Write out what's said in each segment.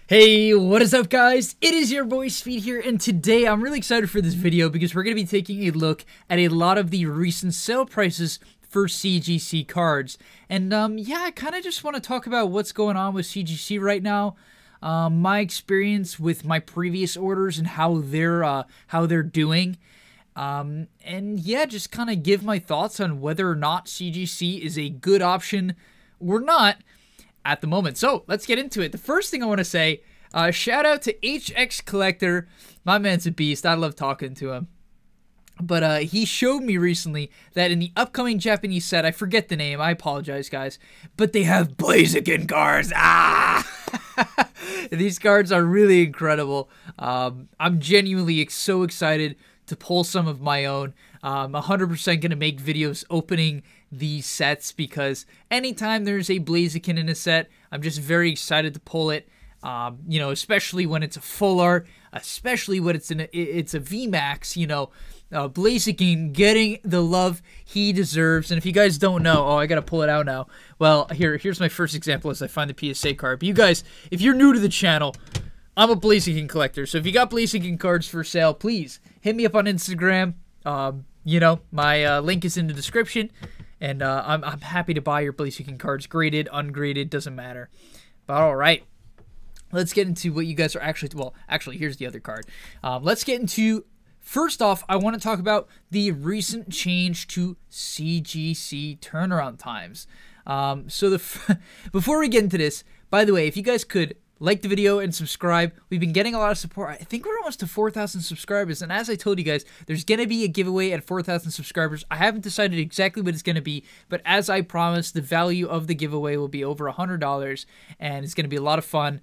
Hey, what is up guys? It is your boy Speed here, and today I'm really excited for this video because we're going to be taking a look at a lot of the recent sale prices for CGC cards. And yeah, I kind of just want to talk about what's going on with CGC right now, my experience with my previous orders and how they're doing. And yeah, just kind of give my thoughts on whether or not CGC is a good option or not at the moment. So let's get into it. The first thing I want to say, shout out to HX Collector. My man's a beast. I love talking to him. But he showed me recently that in the upcoming Japanese set, I forget the name, I apologize guys, but they have Blaziken cards. These cards are really incredible. I'm genuinely so excited to pull some of my own. 100% going to make videos opening these sets because anytime there's a Blaziken in a set, I'm just very excited to pull it. You know, especially when it's a full art, especially when it's a VMAX, you know, Blaziken getting the love he deserves. And if you guys don't know, oh, I gotta pull it out now. Well, here's my first example as I find the PSA card. But you guys, if you're new to the channel, I'm a Blaziken collector. So if you got Blaziken cards for sale, please hit me up on Instagram. You know, my link is in the description. And I'm happy to buy your Blaziken cards, graded, ungraded, doesn't matter. But all right, let's get into what you guys are actually. Well, actually, here's the other card. Let's get into. First off, I want to talk about the recent change to CGC turnaround times. Before we get into this, by the way, if you guys could like the video and subscribe. We've been getting a lot of support. I think we're almost to 4,000 subscribers. And as I told you guys, there's going to be a giveaway at 4,000 subscribers. I haven't decided exactly what it's going to be, but as I promised, the value of the giveaway will be over $100, and it's going to be a lot of fun.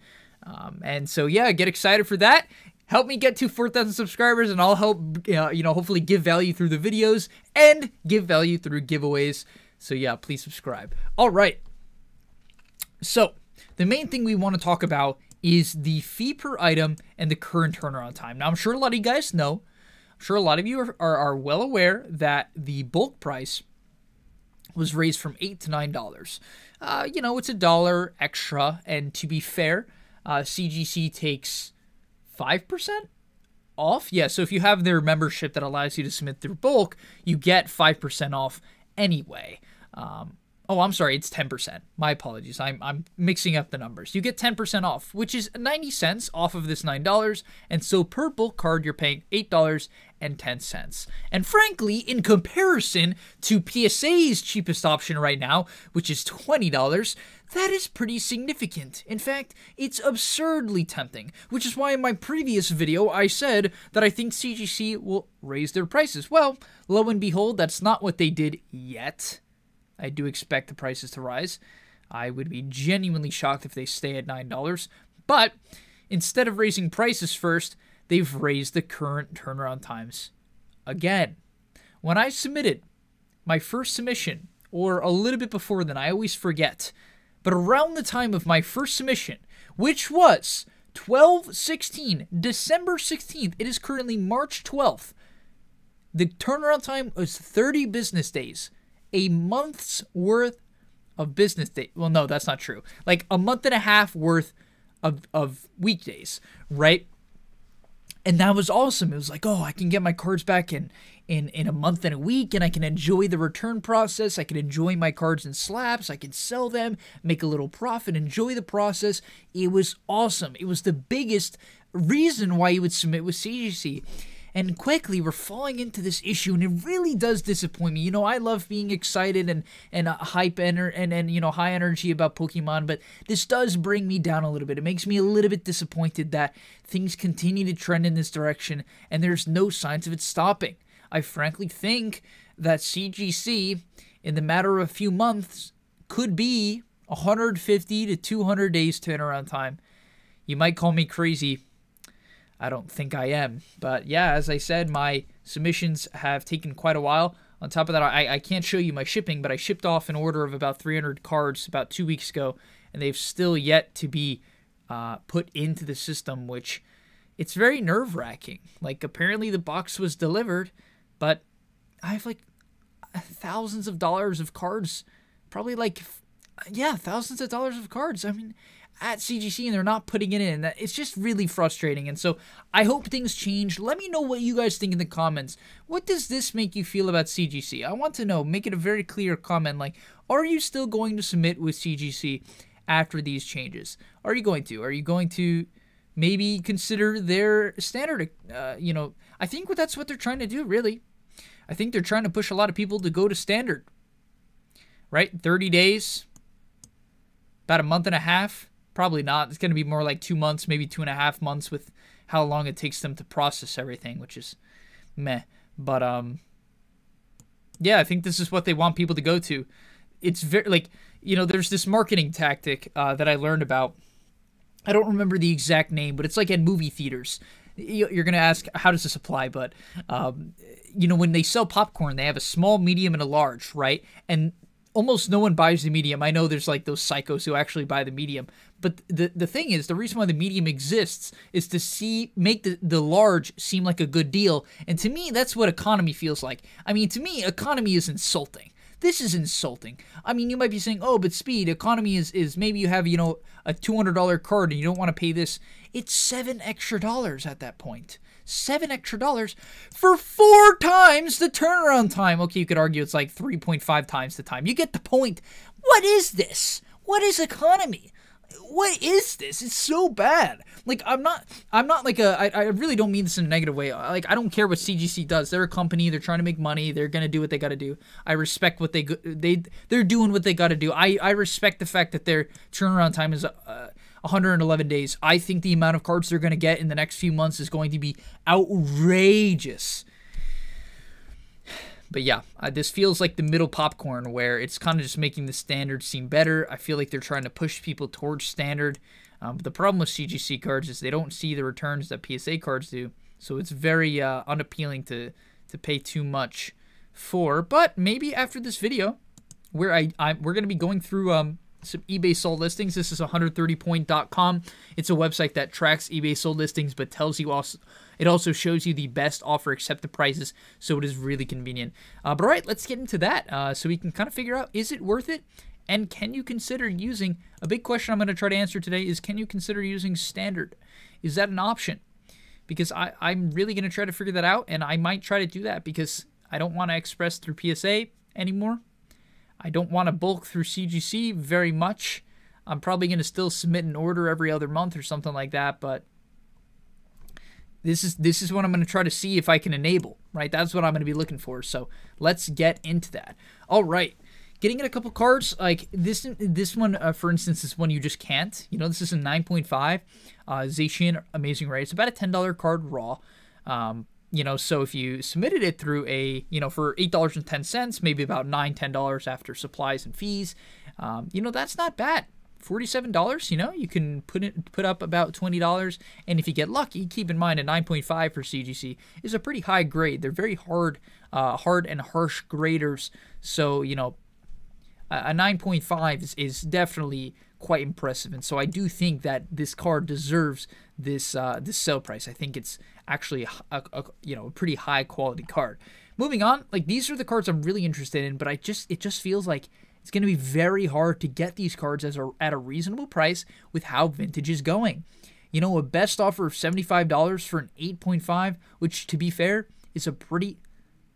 And so, yeah, get excited for that. Help me get to 4,000 subscribers, and I'll help, you know, hopefully give value through the videos and give value through giveaways. So, yeah, please subscribe. All right. So, the main thing we want to talk about is the fee per item and the current turnaround time. Now, I'm sure a lot of you guys know, I'm sure a lot of you are well aware that the bulk price was raised from $8 to $9. You know, it's $1 extra, and to be fair, CGC takes 5% off. Yeah, so if you have their membership that allows you to submit through bulk, you get 5% off anyway. Oh, I'm sorry, it's 10%. My apologies. I'm mixing up the numbers. You get 10% off, which is 90 cents off of this $9, and so per bulk card, you're paying $8.10. And frankly, in comparison to PSA's cheapest option right now, which is $20, that is pretty significant. In fact, it's absurdly tempting, which is why in my previous video, I said that I think CGC will raise their prices. Well, lo and behold, that's not what they did yet. I do expect the prices to rise. I would be genuinely shocked if they stay at $9. But instead of raising prices first, they've raised the current turnaround times again. When I submitted my first submission, or a little bit before then, I always forget, but around the time of my first submission, which was 12/16, December 16th, it is currently March 12th, the turnaround time was 30 business days. A month's worth of business day. Well, no, that's not true. Like a month and a half worth of weekdays, right? And that was awesome. It was like, oh, I can get my cards back in a month and a week, and I can enjoy the return process. I can enjoy my cards in slabs. I can sell them, make a little profit, enjoy the process. It was awesome. It was the biggest reason why you would submit with CGC. And quickly, we're falling into this issue, and it really does disappoint me. You know, I love being excited and hype and you know, high energy about Pokemon, but this does bring me down a little bit. It makes me a little bit disappointed that things continue to trend in this direction, and there's no signs of it stopping. I frankly think that CGC, in the matter of a few months, could be 150 to 200 days turnaround time. You might call me crazy. I don't think I am. But yeah, as I said, my submissions have taken quite a while. On top of that, I can't show you my shipping, but I shipped off an order of about 300 cards about 2 weeks ago, and they've still yet to be put into the system, which it's very nerve-wracking. Like, apparently the box was delivered, but I have like thousands of dollars of cards, probably like, yeah, thousands of dollars of cards. I mean, at CGC and they're not putting it in. It's just really frustrating. And so I hope things change. Let me know what you guys think in the comments. What does this make you feel about CGC? I want to know. Make it a very clear comment. Like, are you still going to submit with CGC after these changes? Are you going to? Are you going to maybe consider their standard? You know, I think that's what they're trying to do, really. I think they're trying to push a lot of people to go to standard. Right? 30 days. About a month and a half. Probably not. It's going to be more like 2 months, maybe 2.5 months with how long it takes them to process everything, which is meh. But, yeah, I think this is what they want people to go to. It's very, like, you know, there's this marketing tactic that I learned about. I don't remember the exact name, but it's like at movie theaters. You're going to ask, how does this apply? But, you know, when they sell popcorn, they have a small, medium, and a large, right? And almost no one buys the medium. I know there's like those psychos who actually buy the medium. But the thing is, the reason why the medium exists is to make the large seem like a good deal. And to me, that's what economy feels like. I mean, to me, economy is insulting. This is insulting. I mean, you might be saying, oh, but Speed, economy is maybe you have, you know, a $200 card and you don't want to pay this. It's $7 extra at that point. $7 extra for 4 times the turnaround time. Okay, you could argue it's like 3.5 times the time. You get the point. What is this? What is economy? What is this? It's so bad. Like, I'm not like I really don't mean this in a negative way. Like, I don't care what CGC does. They're a company. They're trying to make money. They're going to do what they got to do. I respect what they're doing what they got to do. I respect the fact that their turnaround time is 111 days. I think the amount of cards they're going to get in the next few months is going to be outrageous. But yeah, this feels like the middle popcorn where it's kind of just making the standard seem better. I feel like they're trying to push people towards standard. But the problem with CGC cards is they don't see the returns that PSA cards do. So it's very unappealing to pay too much for. But maybe after this video, where we're going to be going through some eBay sold listings. This is 130point.com. It's a website that tracks eBay sold listings, but tells you also, it also shows you the best offer accepted prices, so it is really convenient. But all right, let's get into that so we can kind of figure out, is it worth it? And can you consider using, a big question I'm going to try to answer today is, can you consider using standard? Is that an option? Because I'm really going to try to figure that out, and I might try to do that because I don't want to express through PSA anymore. I don't want to bulk through CGC very much. I'm probably going to still submit an order every other month or something like that, but this is what I'm going to try to see if I can enable, right? That's what I'm going to be looking for. So let's get into that. All right. Getting in a couple cards, like this one, for instance, is one you just can't. You know, this is a 9.5. Zacian, amazing rare. It's about a $10 card raw. You know, so if you submitted it through a, you know, for $8.10, maybe about $9, $10 after supplies and fees, you know, that's not bad. $47, you know, you can put up about $20, and if you get lucky, keep in mind a 9.5 for CGC is a pretty high grade. They're very hard and harsh graders, so, you know, a 9.5 is definitely quite impressive, and so I do think that this card deserves this this sale price. I think it's actually a pretty high quality card. Moving on, like these are the cards I'm really interested in, but it just feels like it's going to be very hard to get these cards at a reasonable price with how vintage is going. You know, a best offer of $75 for an 8.5, which to be fair is a pretty,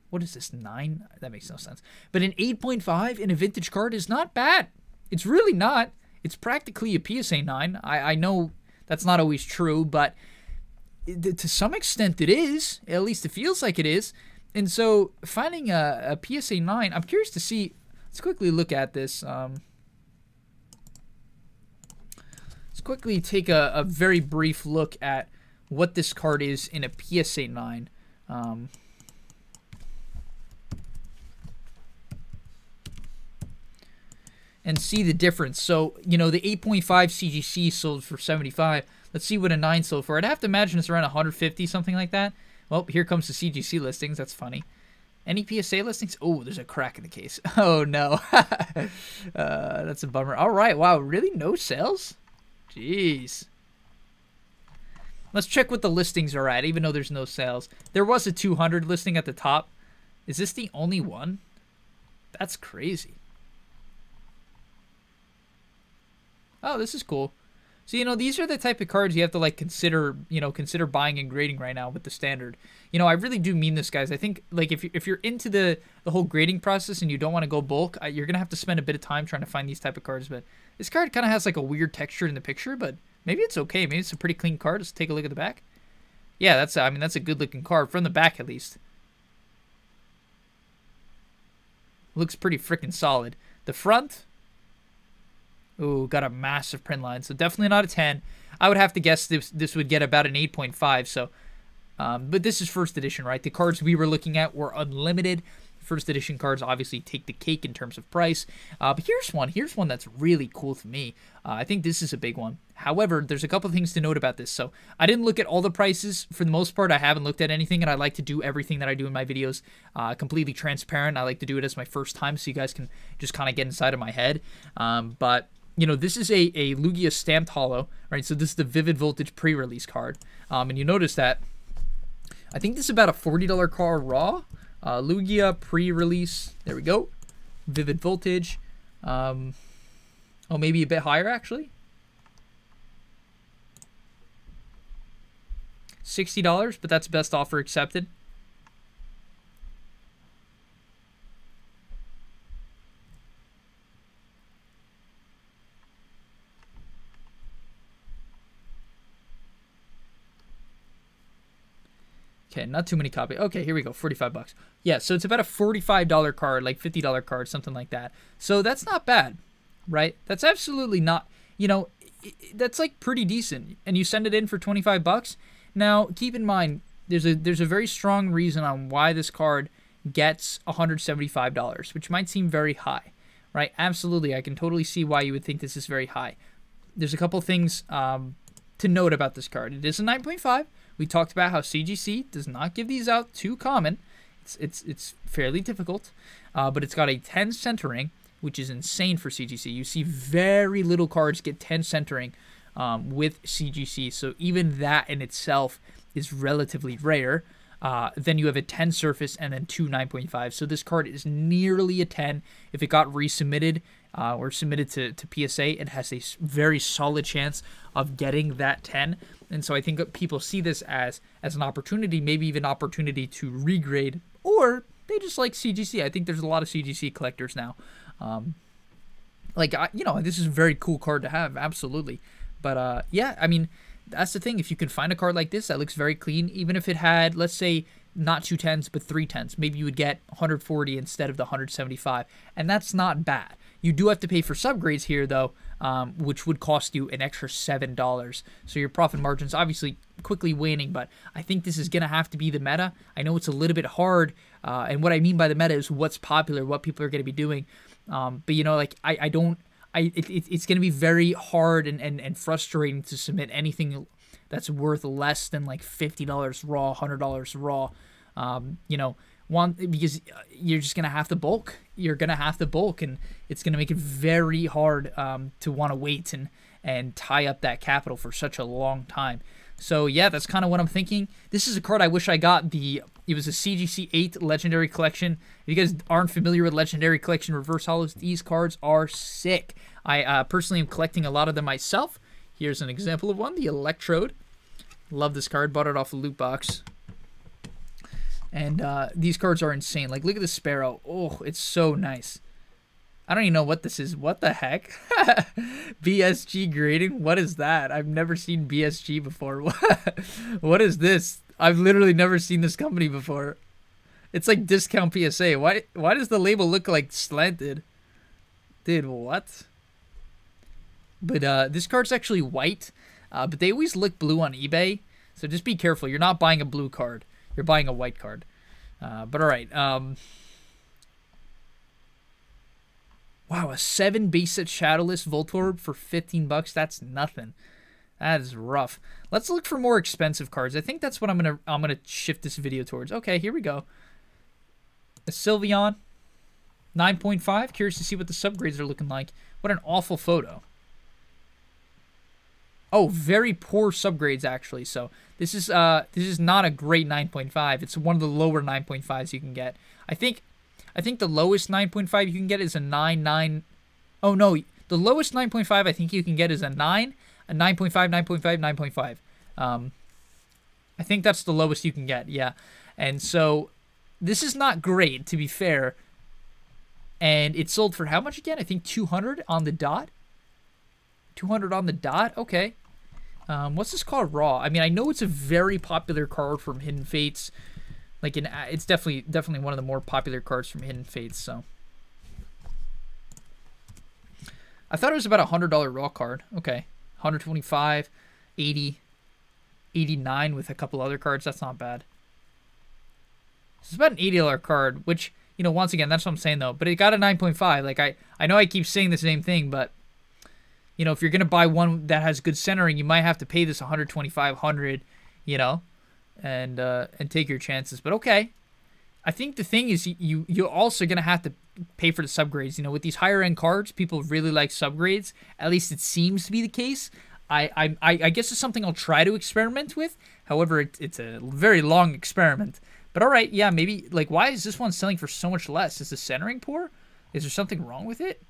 what is this, 9? That makes no sense. But an 8.5 in a vintage card is not bad. It's really not. It's practically a PSA 9. I know that's not always true, but to some extent it is. At least it feels like it is. And so finding a PSA 9, I'm curious to see. Let's quickly look at this. Let's quickly take a very brief look at what this card is in a PSA 9. And see the difference. So, you know, the 8.5 CGC sold for $75. Let's see what a 9 sold for. I'd have to imagine it's around $150, something like that. Well, here comes the CGC listings. That's funny. Any PSA listings? Oh, there's a crack in the case. Oh, no. That's a bummer. All right. Wow. Really? No sales? Jeez. Let's check what the listings are at, even though there's no sales. There was a 200 listing at the top. Is this the only one? That's crazy. Oh, this is cool. So, you know, these are the type of cards you have to, like, consider buying and grading right now with the standard. You know, I really do mean this, guys. I think, like, if you're into the whole grading process and you don't want to go bulk, you're going to have to spend a bit of time trying to find these type of cards. But this card kind of has, like, a weird texture in the picture, but maybe it's okay. Maybe it's a pretty clean card. Let's take a look at the back. Yeah, that's a good-looking card, from the back at least. Looks pretty freaking solid. The front... Ooh, got a massive print line, so definitely not a 10. I would have to guess this would get about an 8.5. So, but this is first edition, right? The cards we were looking at were unlimited. First edition cards obviously take the cake in terms of price. But here's one that's really cool to me. I think this is a big one. However, there's a couple things to note about this. So I didn't look at all the prices. For the most part, I haven't looked at anything, and I like to do everything that I do in my videos completely transparent. I like to do it as my first time so you guys can just kind of get inside of my head. But... You know, this is a Lugia stamped holo, right? So this is the Vivid Voltage pre-release card. And you notice that I think this is about a $40 card raw. Lugia pre-release. There we go. Vivid Voltage. Oh, maybe a bit higher, actually. $60, but that's best offer accepted. Okay, not too many copies. Okay, here we go, 45 bucks. Yeah, so it's about a $45 card, like $50 card, something like that. So that's not bad, right? That's absolutely not, you know, that's like pretty decent. And you send it in for 25 bucks. Now, keep in mind, there's a very strong reason on why this card gets $175, which might seem very high, right? Absolutely, I can totally see why you would think this is very high. There's a couple things to note about this card. It is a 9.5. We talked about how CGC does not give these out too common. It's fairly difficult, but it's got a 10 centering, which is insane for CGC. You see very little cards get 10 centering with CGC, so even that in itself is relatively rare. Then you have a 10 surface and then two 9.5. So this card is nearly a 10. If it got resubmitted or submitted to PSA, it has a very solid chance of getting that 10. And so I think people see this as an opportunity, maybe even opportunity to regrade, or they just like CGC. I think there's a lot of CGC collectors now. You know, this is a very cool card to have, absolutely. But yeah, I mean, that's the thing. If you can find a card like this that looks very clean, even if it had, let's say, not 2 10s, but 3 10s, maybe you would get 140 instead of the 175. And that's not bad. You do have to pay for subgrades here, though, which would cost you an extra $7. So your profit margin's obviously quickly waning, but I think this is going to have to be the meta. I know it's a little bit hard, and what I mean by the meta is what's popular, what people are going to be doing. But, you know, like, it's going to be very hard and frustrating to submit anything that's worth less than, like, $50 raw, $100 raw, you know, because you're just going to have to bulk. You're going to have to bulk, and it's going to make it very hard to want to wait and tie up that capital for such a long time. So, yeah, that's kind of what I'm thinking. This is a card I wish I got. It was a CGC 8 Legendary Collection. If you guys aren't familiar with Legendary Collection Reverse Holos, these cards are sick. I personally am collecting a lot of them myself. Here's an example of one, the Electrode. Love this card. Bought it off a loot box. And these cards are insane. Like, look at the Sparrow. Oh, it's so nice. I don't even know what this is. What the heck? BSG grading? What is that? I've never seen BSG before. What is this? I've literally never seen this company before. It's like discount PSA. Why does the label look like slanted? Dude, what? But this card's actually white. But they always look blue on eBay. So just be careful. You're not buying a blue card. You're buying a white card. But all right. Wow, a 7 base set Shadowless Voltorb for 15 bucks. That's nothing. That is rough. Let's look for more expensive cards. I think that's what I'm gonna shift this video towards. Okay, here we go. A Sylveon, 9.5. Curious to see what the subgrades are looking like. What an awful photo. Oh, very poor subgrades actually. So this is not a great 9.5. It's one of the lower 9.5s you can get. I think the lowest 9.5 you can get is a 9.9. Oh no, the lowest 9.5 I think you can get is a 9. A 9.5, 9.5, 9.5. I think that's the lowest you can get, yeah. And so this is not great, to be fair. And it sold for how much again? I think 200 on the dot. 200 on the dot? Okay. What's this called? Raw. I mean, I know it's a very popular card from Hidden Fates. Like, it's definitely one of the more popular cards from Hidden Fates, so. I thought it was about a $100 raw card. Okay. 125, 80, 89 with a couple other cards. That's not bad. It's about an $80 card, which, you know, once again, that's what I'm saying, though. But it got a 9.5. Like, I know I keep saying the same thing, but, you know, if you're going to buy one that has good centering, you might have to pay this 125, 100, you know, and take your chances. But okay. I think the thing is you're also going to have to pay for the subgrades. You know, with these higher end cards, people really like subgrades. At least it seems to be the case. I guess it's something I'll try to experiment with. However, it's a very long experiment. But all right, yeah, maybe, like, why is this one selling for so much less? Is the centering poor? Is there something wrong with it?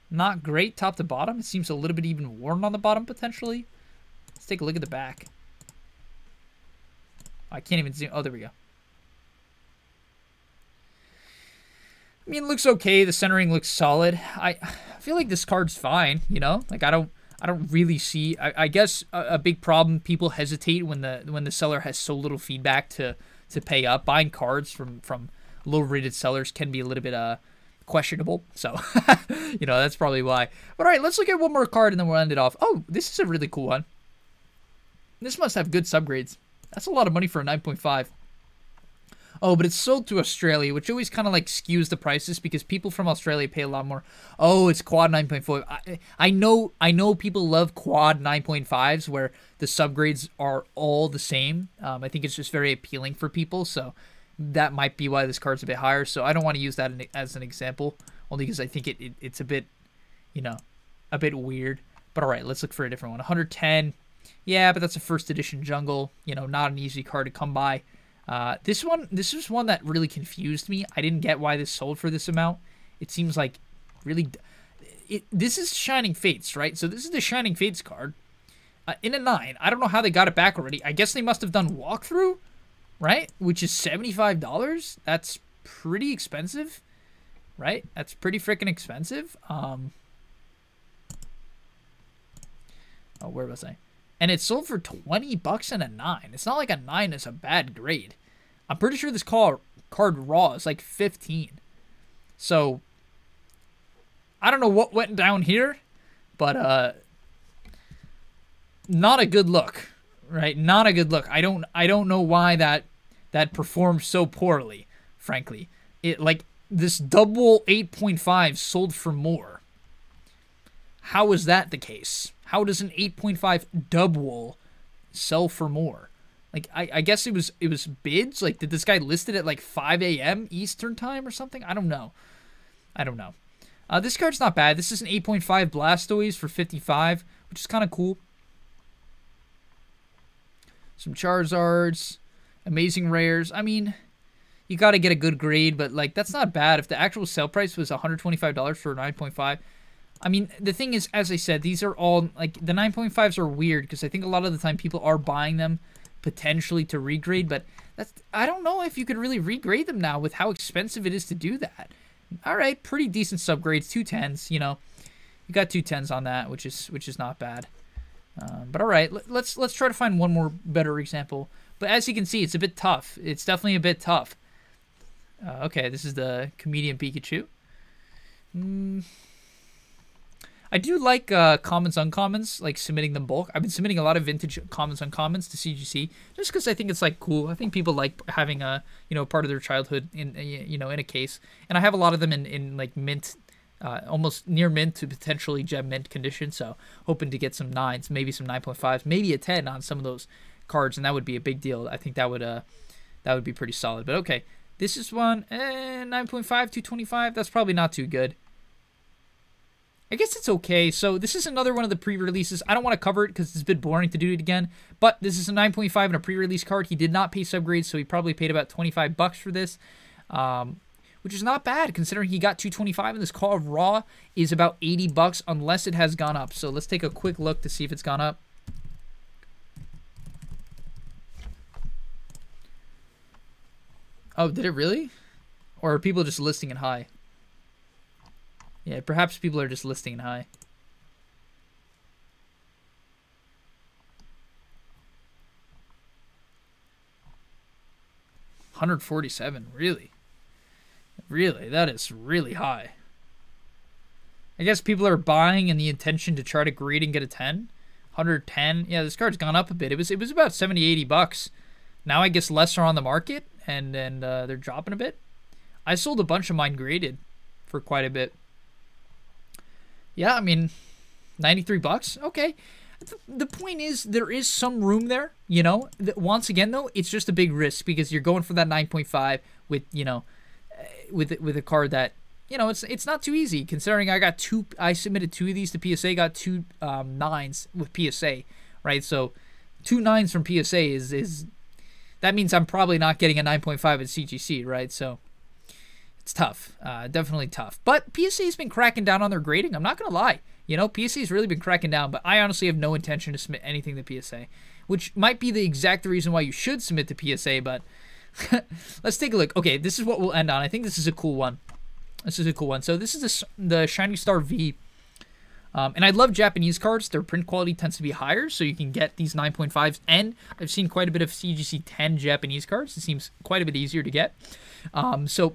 Not great top to bottom. It seems a little bit even worn on the bottom, potentially. Let's take a look at the back. I can't even zoom. Oh, there we go. I mean, it looks okay. The centering looks solid. I feel like this card's fine, you know? Like, I don't really see. I guess a big problem, people hesitate when the seller has so little feedback to pay up. Buying cards from low-rated sellers can be a little bit questionable. So, you know, that's probably why. But all right, let's look at one more card and then we'll end it off. Oh, this is a really cool one. This must have good subgrades. That's a lot of money for a 9.5. Oh, but it's sold to Australia, which always kind of like skews the prices because people from Australia pay a lot more. Oh, it's quad 9.4. I know people love quad 9.5s where the subgrades are all the same. I think it's just very appealing for people, so that might be why this card's a bit higher. So I don't want to use that as an example, only because I think it's a bit, you know, a bit weird. But all right, let's look for a different one. 110. Yeah, but that's a first edition jungle. You know, not an easy card to come by. This is one that really confused me. I didn't get why this sold for this amount. It seems like really... This is Shining Fates, right? So this is the Shining Fates card. In a 9. I don't know how they got it back already. I guess they must have done walkthrough, right? Which is $75. That's pretty expensive, right? That's pretty freaking expensive. Oh, where was I? And it sold for $20 in a 9. It's not like a 9 is a bad grade. I'm pretty sure this card raw is like 15. So, I don't know what went down here, but not a good look, right? Not a good look. I don't know why that performed so poorly, frankly. It like this double 8.5 sold for more. How is that the case? How does an 8.5 double sell for more? Like, I guess it was bids. Like, did this guy list it at like 5 a.m. Eastern time or something? I don't know. This card's not bad. This is an 8.5 Blastoise for 55, which is kind of cool. Some Charizards, amazing rares. I mean, you got to get a good grade, but like that's not bad. If the actual sale price was $125 for a 9.5. I mean, the thing is, as I said, these are all, like, the 9.5s are weird because I think a lot of the time people are buying them potentially to regrade, but I don't know if you could really regrade them now with how expensive it is to do that. All right, pretty decent subgrades, 2 10s, you know. You got 2 10s on that, which is not bad. But all right, let's try to find one more better example. But as you can see, it's a bit tough. It's definitely a bit tough. Okay, this is the Comedian Pikachu. I do like commons, uncommons, like submitting them bulk. I've been submitting a lot of vintage commons, uncommons to CGC just because I think it's like cool. I think people like having a part of their childhood in in a case, and I have a lot of them in like mint, almost near mint to potentially gem mint condition. So hoping to get some 9s, maybe some 9.5s, maybe a 10 on some of those cards, and that would be a big deal. I think that would be pretty solid. But okay, this is one 9.5, 225. That's probably not too good. I guess it's okay. So this is another one of the pre-releases. I don't want to cover it because it's a bit boring to do it again. But this is a 9.5 and a pre-release card. He did not pay subgrades, so he probably paid about $25 for this. which is not bad considering he got 225 and this card raw is about 80 bucks unless it has gone up. So let's take a quick look to see if it's gone up. Oh, did it really? Or are people just listing it high? Yeah, perhaps people are just listing it high. $147, really? Really? That is really high. I guess people are buying in the intention to try to grade and get a 10. 110. Yeah, this card's gone up a bit. It was about 70, 80 bucks. Now I guess less are on the market, and they're dropping a bit. I sold a bunch of mine graded for quite a bit. Yeah, I mean, 93 bucks. Okay. The point is, there is some room there, you know. Once again, though, it's just a big risk because you're going for that 9.5 with, you know, with a card that, you know, it's not too easy considering I submitted 2 of these to PSA, got 2 9s with PSA, right? So 2 9s from PSA is that means I'm probably not getting a 9.5 at CGC, right? So it's tough, definitely tough. But PSA's been cracking down on their grading. I'm not gonna lie. You know, PSA's really been cracking down, but I honestly have no intention to submit anything to PSA, which might be the exact reason why you should submit to PSA, but let's take a look. Okay, this is what we'll end on. I think this is a cool one. This is a cool one. So this is the Shiny Star V. And I love Japanese cards. Their print quality tends to be higher, so you can get these 9.5s. And I've seen quite a bit of CGC 10 Japanese cards. It seems quite a bit easier to get. So,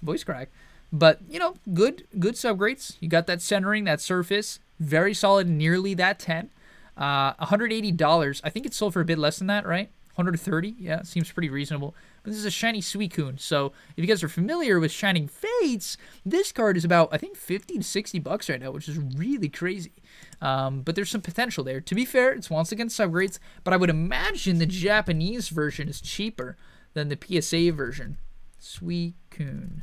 voice crack. But, you know, good subgrades. You got that centering, that surface. Very solid, nearly that 10. $180. I think it sold for a bit less than that, right? 130. Yeah, seems pretty reasonable. But this is a shiny Suicune. So if you guys are familiar with Shining Fates, this card is about, I think, 50 to 60 bucks right now, which is really crazy. But there's some potential there. To be fair, it's once again subgrades, but I would imagine the Japanese version is cheaper than the PSA version. Suicune.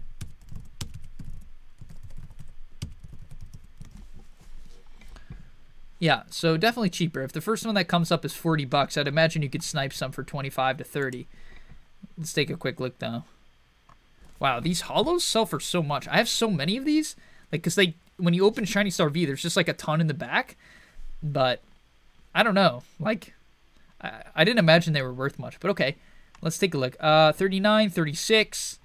Yeah, so definitely cheaper. If the first one that comes up is 40 bucks, I'd imagine you could snipe some for 25 to 30. Let's take a quick look, though. Wow, these hollows sell for so much. I have so many of these. Like, because when you open Shiny Star V, there's just, like, a ton in the back. But, I don't know. Like, I didn't imagine they were worth much. But, okay, let's take a look. 39, 36.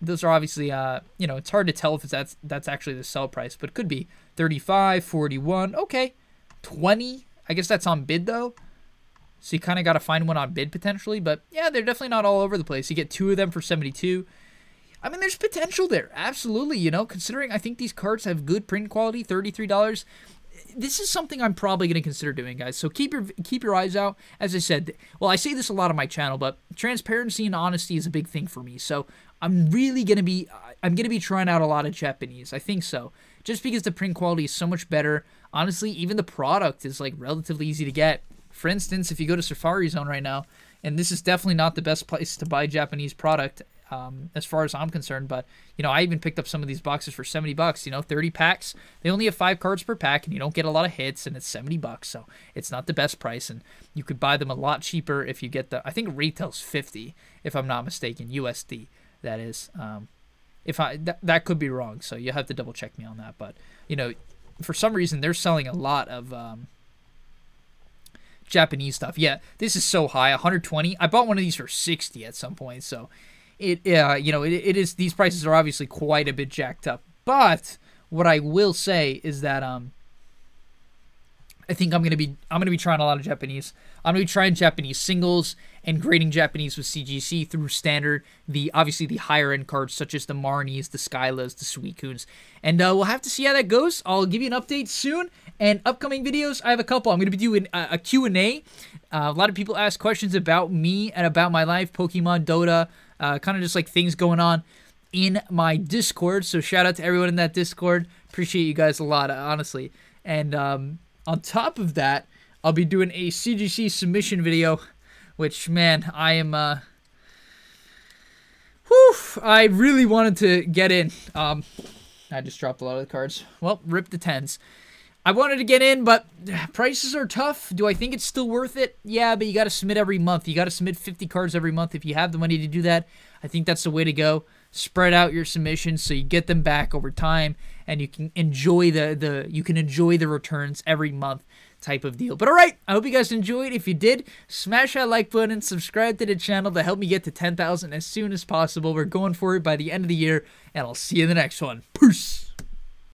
Those are obviously, you know, it's hard to tell if that's actually the sell price. But it could be 35, 41. Okay. 20. I guess that's on bid, though. So you kind of got to find one on bid, potentially. But, yeah, they're definitely not all over the place. You get 2 of them for 72. I mean, there's potential there. Absolutely, you know, considering I think these cards have good print quality, $33. This is something I'm probably going to consider doing, guys. So keep your eyes out. As I said, well, I say this a lot on my channel, but transparency and honesty is a big thing for me. So I'm really going to be trying out a lot of Japanese. I think so. Just because the print quality is so much better. Honestly, even the product is like relatively easy to get. For instance, if you go to Safari Zone right now, and this is definitely not the best place to buy Japanese product, as far as I'm concerned, but, you know, I even picked up some of these boxes for 70 bucks, you know, 30 packs. They only have 5 cards per pack, and you don't get a lot of hits, and it's 70 bucks, so it's not the best price, and you could buy them a lot cheaper if you get I think retail's 50, if I'm not mistaken, USD, that is. That could be wrong, so you have to double check me on that, but, you know, for some reason, they're selling a lot of Japanese stuff. Yeah, this is so high, 120. I bought one of these for 60 at some point, so you know, it is, these prices are obviously quite a bit jacked up. But what I will say is that I think I'm gonna be trying a lot of Japanese. I'm gonna be trying Japanese singles and grading Japanese with CGC through standard. Obviously the higher end cards such as the Marnies, the Skylas, the Suicunes, and we'll have to see how that goes. I'll give you an update soon. And upcoming videos, I have a couple. I'm gonna be doing a Q&A. A lot of people ask questions about me and about my life, Pokemon, Dota. Kind of just like things going on in my Discord. So shout out to everyone in that Discord. Appreciate you guys a lot, honestly. And on top of that, I'll be doing a CGC submission video, which, man, I am, I really wanted to get in. I just dropped a lot of the cards. Well, rip the 10s. I wanted to get in, but prices are tough. Do I think it's still worth it? Yeah, but you got to submit every month. You got to submit 50 cards every month if you have the money to do that. I think that's the way to go. spread out your submissions so you get them back over time, and you can enjoy the returns every month type of deal. But all right, I hope you guys enjoyed. If you did, smash that like button, subscribe to the channel to help me get to 10,000 as soon as possible. We're going for it by the end of the year, and I'll see you in the next one. Peace.